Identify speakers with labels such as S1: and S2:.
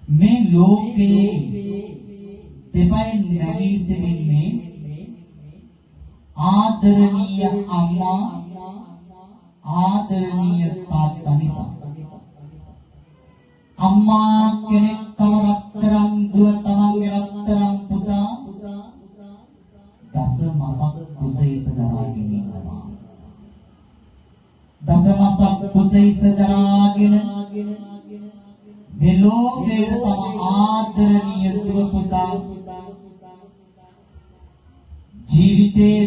S1: මේ ලෝකේ දෙපයින් නැගී සිටින්නේ ආදරණීය අම්මා ආදරණීය තාත්තා නිසා. අම්මා කෙනෙක් තම රත්තරන් දුව තමන්ගේ රත්තරන් පුතා දස මාසක් කුසීස දරාගෙන ඉන්නවා. දස මාසක් කුසීස දරාගෙන මේ ලෝකයේ තම ආදරණීය දුව පුතා ජීවිතේ